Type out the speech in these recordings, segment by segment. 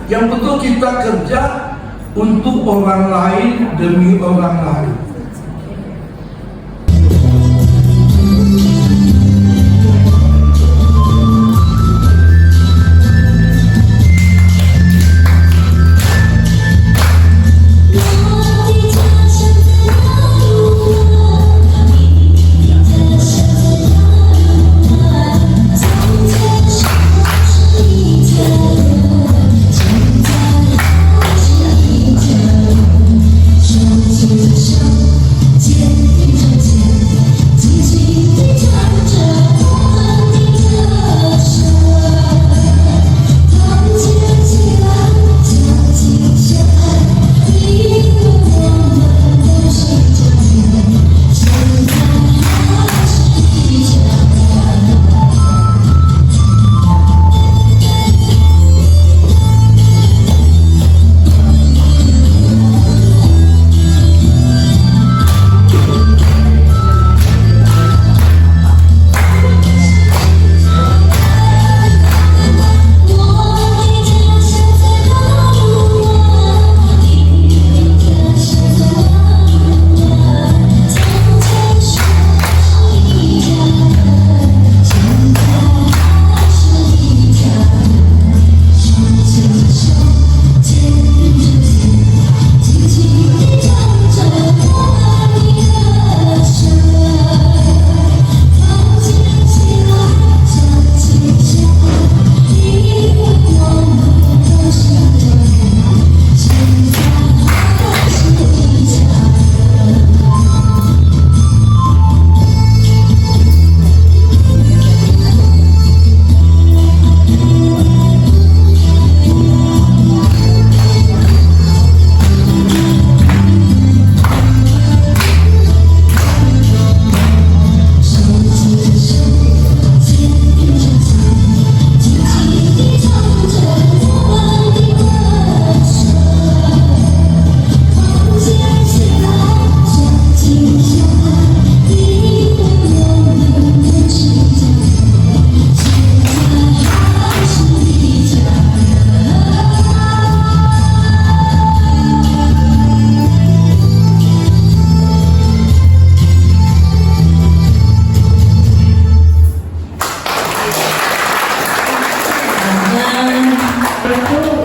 Yang betul kita kerja untuk orang lain demi orang lain.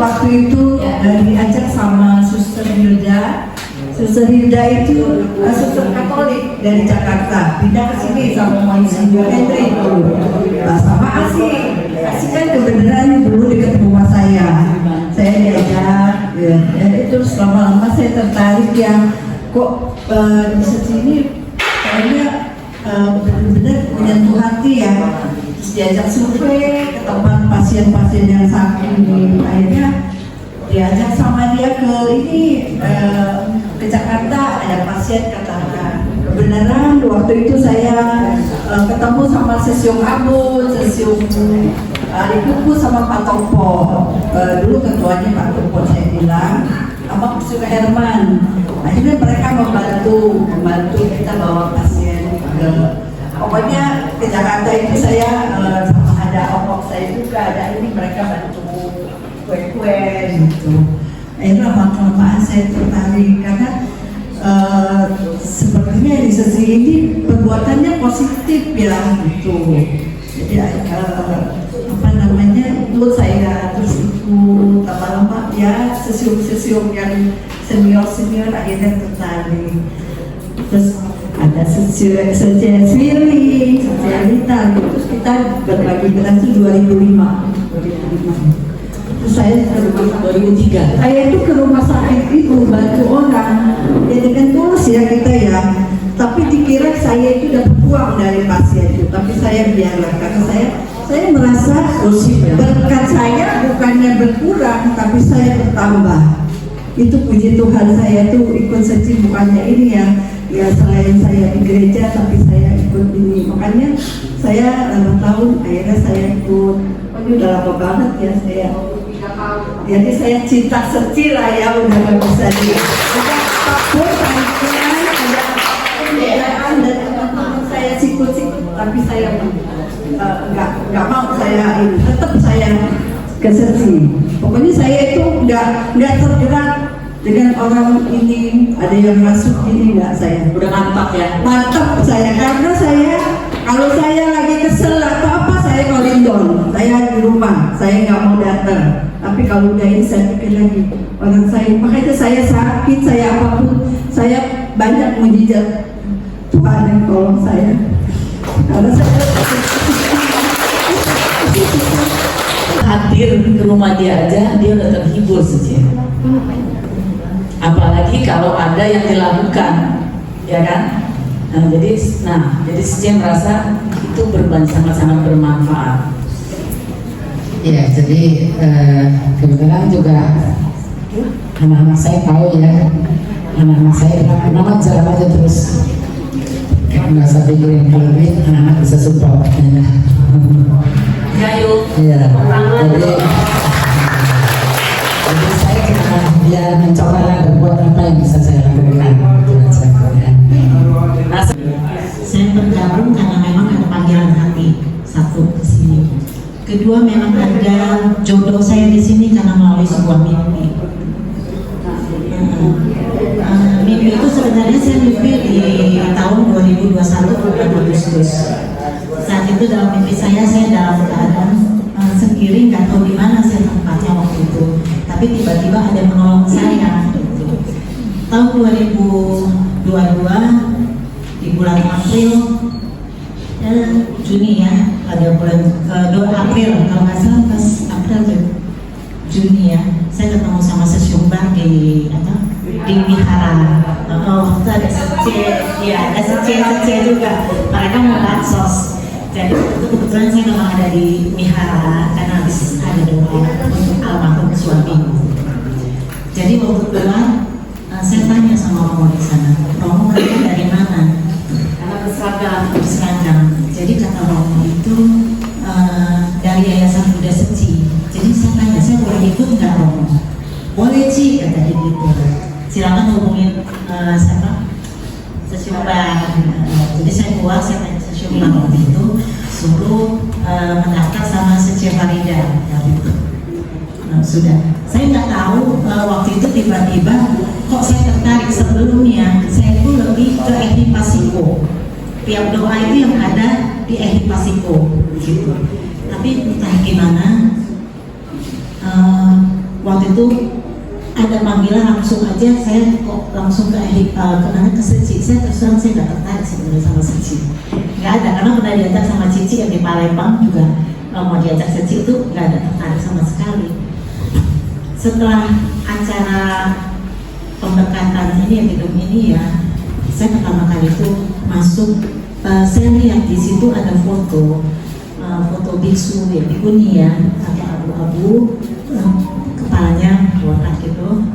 Waktu itu diajak sama Suster Hilda. Suster Hilda itu suster Katolik dari Jakarta, pindah ke sini sama Monsignor Henry dulu. Sama Asi kan kebenaran dulu dekat rumah saya diajak. Itu selama-lama saya tertarik yang kok di sini kayaknya benar-benar menyentuh hati ya. Terus diajak survei ke tempat pasien-pasien yang sakit, akhirnya diajak sama dia ke ke Jakarta, ada pasien katakan kebenaran waktu itu saya ketemu sama Sesiung Abu, Sesiung Likuku sama Pak Topo, dulu ketuanya Pak Topo saya bilang, sama Sesiung Herman. Akhirnya mereka membantu kita bawa pasien pokoknya ke Jakarta itu saya sama ada opok saya juga, ada ini mereka bantu kue-kue gitu. Akhirnya lama-kelamaan saya tertarik karena sepertinya di sesi ini perbuatannya positif ya gitu. Jadi apa namanya ikut saya terus ikut lama-lama ya sesium-sesium yang senior akhirnya tertarik. Terus ada sosialita, terus kita berbagi peran itu 2005. Terus saya ke rumah 2003. Saya itu ke rumah sakit itu bantu orang. Ya dengan tulus ya kita ya. Tapi dikira saya itu dapat uang dari pasien itu. Tapi saya biarlah karena saya merasa berkat saya bukannya berkurang, tapi saya bertambah. Itu puji Tuhan, saya tuh ikut sesi bukannya ini ya selain saya di gereja tapi saya ikut ini, makanya saya 8 tahun akhirnya saya ikut. Ini udah lama banget ya saya. Jadi saya cinta seci lah ya, udah gak bisa udah apapun saya ada perbedaan dan teman-teman saya sikut-sikut, tapi saya nggak mau saya ini, tetap saya Seci. Pokoknya saya itu nggak tergerak dengan orang ini, ada yang masuk ini, nggak. Saya Udah mantap ya. mantap saya, karena saya kalau saya lagi kesel atau apa saya calling down, saya di rumah, saya nggak mau datang. Tapi kalau udah ini saya pikir lagi orang saya, makanya saya sakit, saya apapun, saya banyak mujizat Tuhan yang tolong saya. Karena saya Hadir ke rumah dia aja, dia udah terhibur saja. Apalagi kalau ada yang dilakukan, ya kan? Jadi saya merasa itu sangat-sangat bermanfaat. Ya, jadi kebetulan juga anak-anak saya tahu ya, anak-anak saya mama jalan aja terus, nggak usah pikirin kalau duit, anak-anak bisa support. Ya yuk. Iya, jadi saya cuma ya mencoba lah berbuat apa yang bisa saya lakukan. Itu aja. Nah, Saya bergabung karena memang ada panggilan hati, satu ke sini. Kedua, memang ada jodoh saya di sini karena melalui sebuah mimpi. Mimpi itu sebenarnya saya mimpi di tahun 2021 bulan Agustus. Saat itu dalam mimpi saya dalam keadaan sendiri, nggak tahu di mana saya tempatnya waktu itu. Tapi tiba-tiba ada yang menolong saya. Gitu. Tahun 2022 di bulan April, Juni ya, ada bulan 2 April kalau nggak salah, pas April Juni ya, saya ketemu sama sesyumbar di wihara. Waktu ada seceh juga, mereka mau bansos. Jadi itu kebetulan saya memang ada di wihara karena habis ada doa untuk almarhum suami. Jadi waktu keluar, saya tanya sama Romo di sana, Romo itu dari mana? Karena berseragam. Jadi kata Romo itu dari Yayasan Buddha Seci. Jadi saya tanya, saya boleh ikut nggak Romo? Boleh Ci, kata dia gitu. Silakan hubungin siapa? Sesyumbar. Jadi saya keluar, saya tanya sesyumbar waktu itu, suruh mendaftar sama Seci Farida. Sudah. Saya nggak tahu waktu itu tiba-tiba kok saya tertarik. Sebelumnya saya itu lebih ke Ehipasiko. Tiap doa itu yang ada di Ehipasiko gitu. Tapi entah gimana waktu itu ada panggilan langsung aja, saya kok langsung ke Seci. Saya terus terang saya nggak tertarik sebenarnya sama Seci. Nggak ada, karena pernah diajak sama Cici yang di Palembang juga mau diajak Seci, itu nggak ada tertarik sama sekali. Setelah acara pendekatan ini yang gedung ini ya, saya pertama kali itu masuk, saya lihat di situ ada foto biksu ya, bikuni ya, pakai abu-abu, kepalanya botak gitu.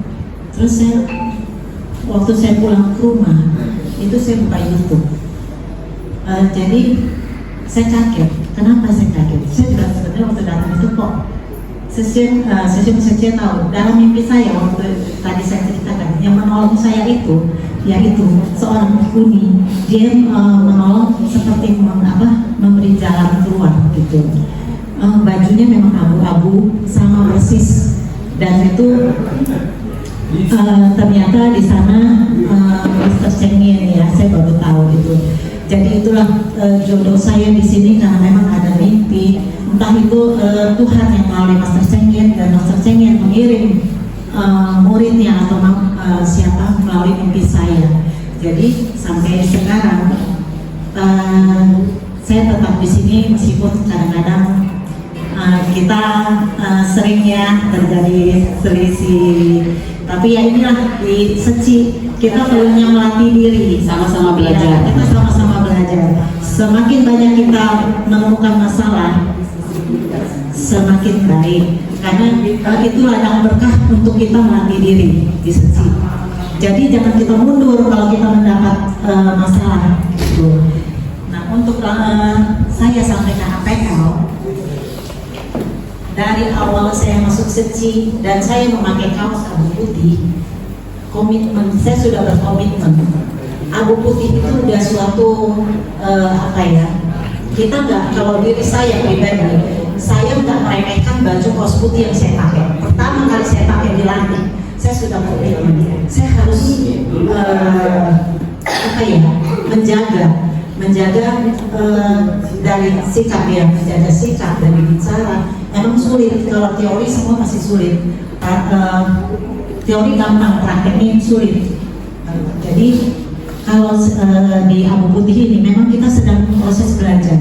Terus waktu saya pulang ke rumah itu saya buka YouTube. Jadi saya kaget. Kenapa saya kaget? Saya juga sebenarnya waktu datang itu kok Sesi tahu dalam mimpi saya waktu tadi saya ceritakan yang menolong saya itu yaitu seorang bikuni. Dia menolong seperti memberi jalan keluar gitu. Bajunya memang abu-abu sama persis, dan itu ternyata di sana Mr. Cengin ya, saya baru tahu itu. Jadi itulah jodoh saya di sini karena memang ada mimpi. Entah itu Tuhan yang melalui Master Cengin, dan Master Cengin mengirim muridnya atau siapa melalui mimpi saya. Jadi sampai sekarang saya tetap di sini meskipun kadang-kadang kita seringnya terjadi selisih. Tapi ya inilah di Seci kita perlunya melatih diri, sama-sama belajar. Kita sama-sama belajar. Semakin banyak kita menemukan masalah, semakin baik. Karena itu ladang berkah untuk kita melatih diri di Seci. Jadi jangan kita mundur kalau kita mendapat masalah. Gitu. Nah untuk saya sampai ke HPL, dari awal saya masuk Seci dan saya memakai kaos abu putih, komitmen saya sudah berkomitmen. Abu putih itu udah suatu kita nggak, kalau diri saya pribadi saya nggak meremehkan baju kaos putih yang saya pakai. Pertama kali saya pakai dilantik, saya sudah berpikir saya harus menjaga dari sikap ya, menjaga sikap dari bicara. Emang sulit, kalau teori semua masih sulit. Teori gampang, prakteknya sulit. Jadi kalau di Abu Putih ini memang kita sedang proses belajar.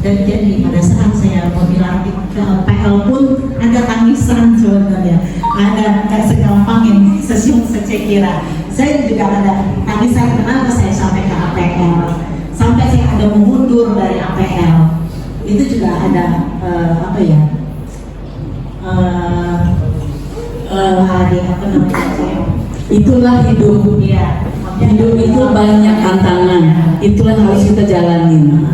Dan jadi pada saat saya mau dilantik ke PL pun ada tangisan sebenarnya, ada kayak segampang yang saya kira. Saya juga ada tangisan kenapa saya sampai ke APL, sampai saya ada mundur dari APL. Itu juga ada Itulah hidup. Ya, Hidup itu banyak tantangan. Itulah yang harus kita jalanin.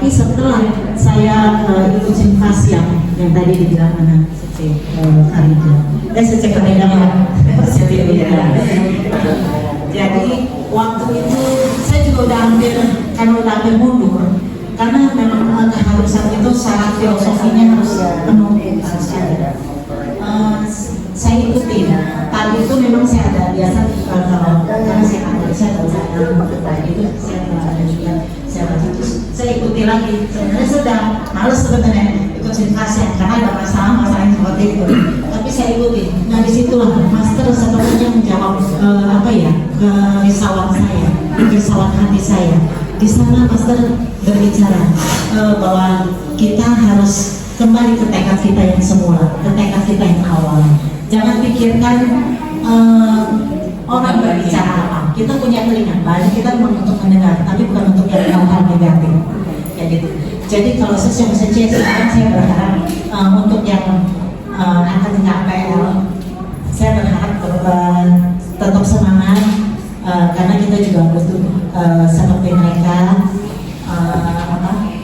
tapi setelah saya ikut simfas yang tadi dibilang mana Sece Karida, jadi waktu itu saya juga udah hampir mundur karena memang keharusan itu syarat filosofinya harus penuh, harus ada. Saya ikutin. Tadi itu memang saya ada biasa karena saya itu saya ikuti lagi. Sebenarnya sudah males sebenarnya ikut simfasian karena ada masalah yang seperti itu. Tapi saya ikuti. Nah disitulah master sebenarnya menjawab kerisauan saya, kerisauan hati saya. Di sana master berbicara bahwa kita harus kembali ke tekad kita yang semula, ke tekad kita yang awal. Jangan pikirkan orang berbicara apa. Kita punya telinga, banyak kita memang untuk mendengar, tapi bukan untuk yang hal-hal negatif. Ya gitu. Jadi kalau sekarang saya berharap untuk yang akan ke KPL, saya berharap tetap semangat karena kita juga butuh seperti mereka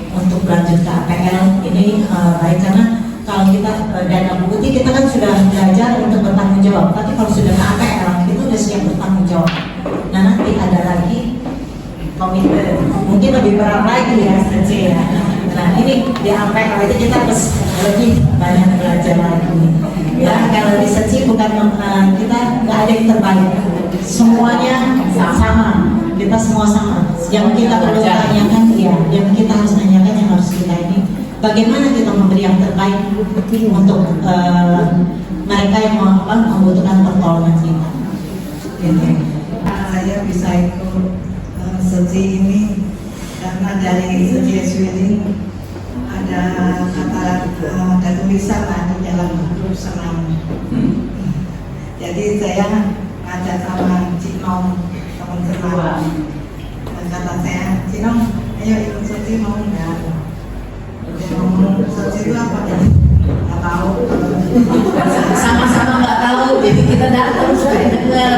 untuk berlanjut ke APL ini baik karena kalau kita dana bukti kita kan sudah belajar untuk bertanggung jawab, tapi kalau sudah ke APL itu sudah siap bertanggung jawab. Nah nanti ada lagi komitmen mungkin lebih berat lagi ya Sece ya. Nah ini di APL itu kita harus lebih banyak belajar lagi. Ya kalau di Sece bukan kita nggak ada yang terbaik, semuanya sama, kita semua sama. Yang kita perlu tanyakan ya, yang kita harus tanyakan yang harus kita ini bagaimana kita memberi yang terbaik untuk mereka yang membutuhkan pertolongan kita. Saya bisa ikut Seci ini karena dari Seci ada ada tulisan di dalam grup senam. Jadi saya ngajak sama Cinong, teman senam. Kata saya, Cinong, ayo ikut Seci mau nggak? Ngomong Seci itu apa ya? Nggak tahu. Sama-sama nggak tahu, jadi kita datang supaya dengar.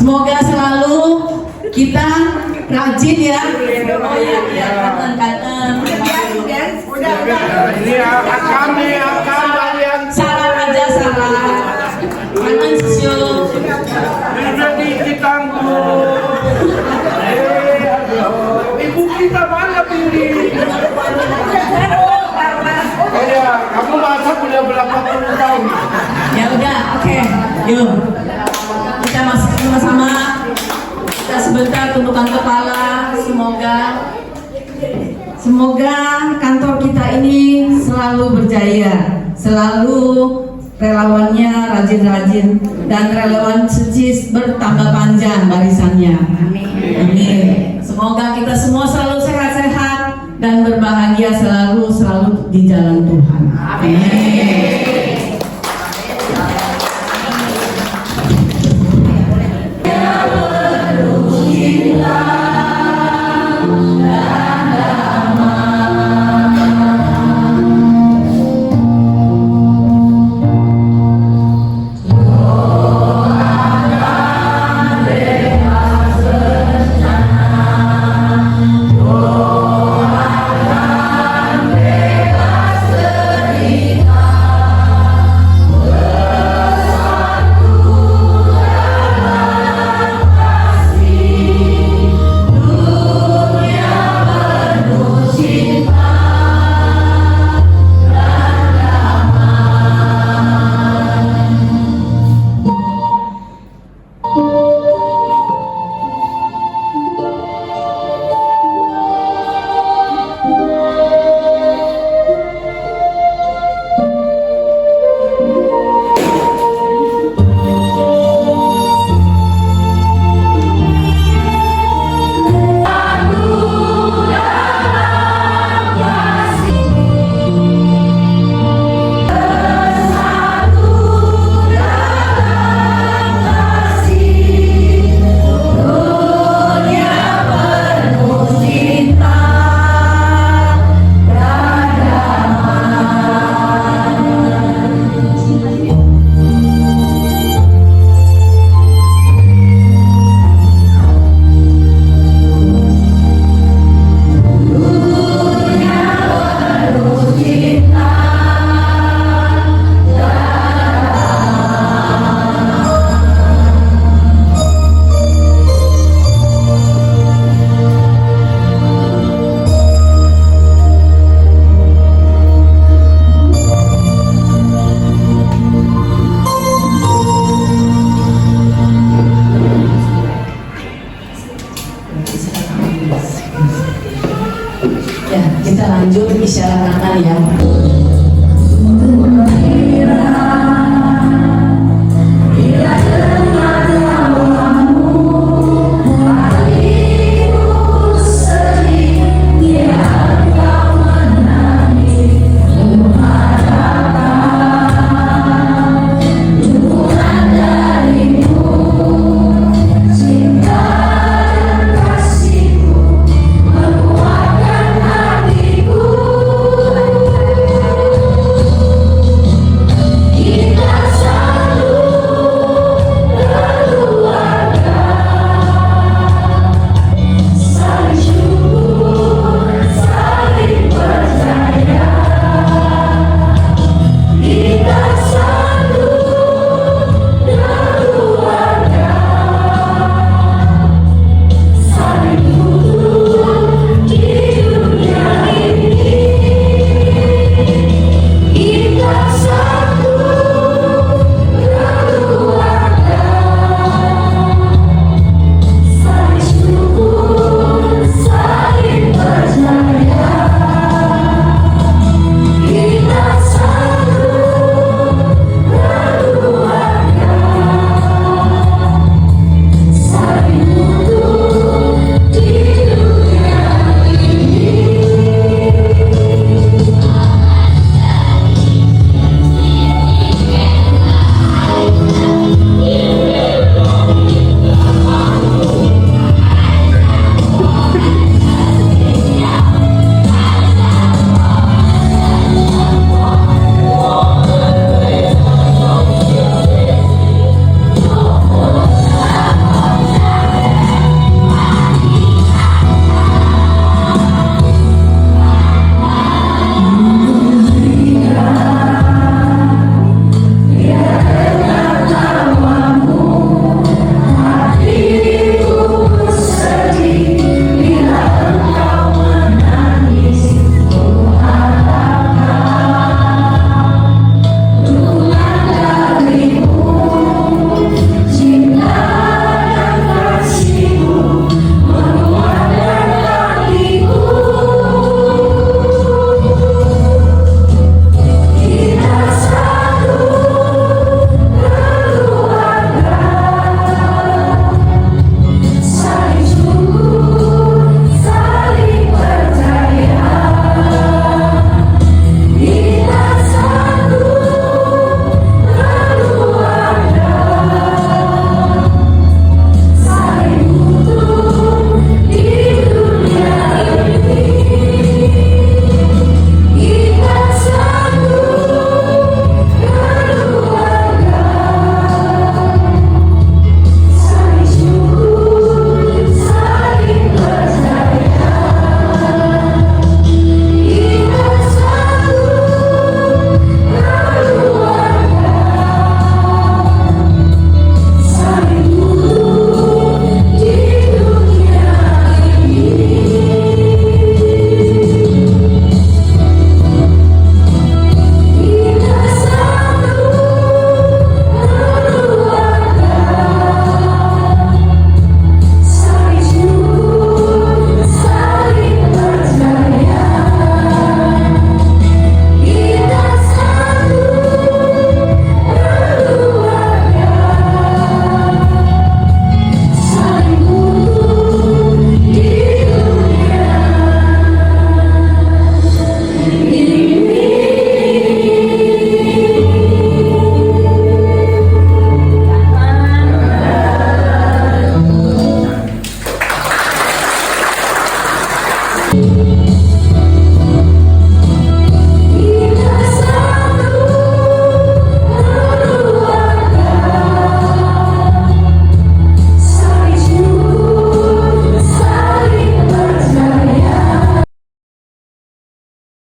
Semoga selalu kita rajin ya. Oh ya, kangen. Ini akan kami akan kalian Salam aja. Ansisyo. Jadi kita ibu kita mana pilih? Oh ya, kamu masak udah berapa puluh tahun? Ya udah, oke. Yuk. Kita masuk sama-sama. Kita sebentar tundukkan kepala. Semoga kantor kita ini selalu berjaya, selalu relawannya rajin-rajin dan relawan suci bertambah panjang barisannya. Amin. Semoga kita semua selalu sehat-sehat dan berbahagia selalu di jalan Tuhan. Amin. Ya, kita lanjut isyarat tangan ya.